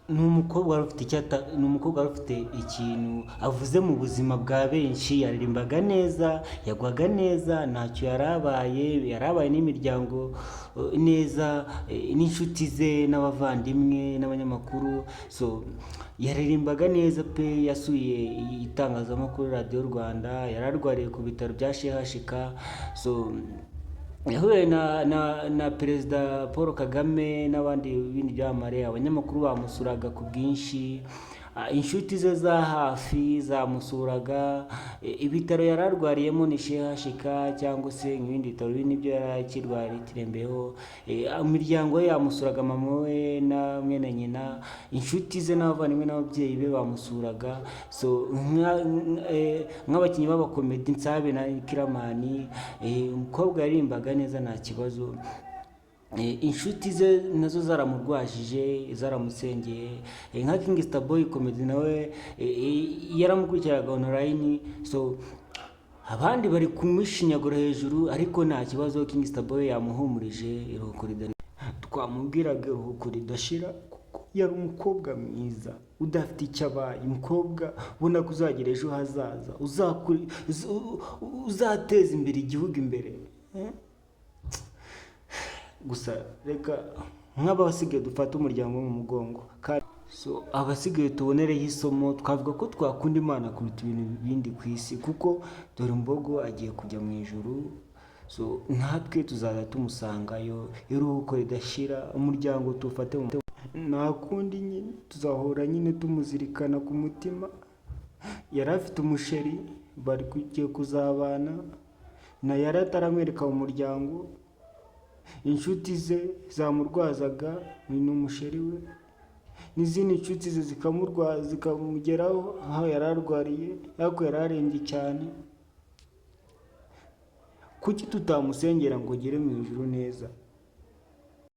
ni umukobwa wari ufite ni umukobwa wari ufite ikintu avuze mu buzima bwa benshi. Yaririmbaga neza, yagwaga neza, ntacyo yarabaye n'imiryango neza, n'inshuti ze n'abavandimwe n'abanyamakuru. Yaririmbaga neza pe. Yasuye itangazamakuru radiyo Rwanda, yararwariye ku bitaro bya CHUK. Yahuye na perezida Paul Kagame n'abandi bindi byamamare. Abanyamakuru bamusuraga ku bwinshi, inshuti ze za hafi zamusuraga. Ibitaro yararwariyemo ni CHUK cyangwa se ibindi bitaro nibyo yakirwariyemo. Imiryango ye yamusuraga, mama we na mwene nyina, inshuti ze n'abavandimwe n'ababyeyi be bamusuraga. Nk'abakinnyi b'abakomedi Nsabe na Kiramani, umukobwa yaririmbaga neza nta kibazo. Inshuti ze nazo zaramurwajije, zaramusengeye. Nka King Starboy Comedy nawe yaramukurikiraga online. Abandi bari kumushinyagura hejuru, ariko nta kibazo. King Starboy yamuhumurije, iruhuko twamubwiraga iruhuko ridashira, kuko yari umukobwa mwiza udafite icyo abaye, umukobwa ubona ko uzagira ejo hazaza, uzateza imbere igihugu imbere. Gusa reka nk'abasigaye dufata umuryango mu mugongo, abasigaye tubonereho isomo. Twavuga ko twakunda Imana kuruta ibintu bindi ku isi, kuko dore Mbogo agiye kujya mu ijuru. Natwe tuzaza tumusangayo, iruhuko ridashira, umuryango tufate nta kundi nyine, tuzahora nyine tumuzirikana ku mutima. Yari afite umusheri, bari kugiye kuzabana na yari ataramwereka mu muryango. Inshuti ze zamurwazaga n'umusheri we, n'izindi nshuti ze zikamugeraho aho yari arwariye, ariko yari arembye cyane. Kuki tutamusengera ngo agere mu ijuru neza?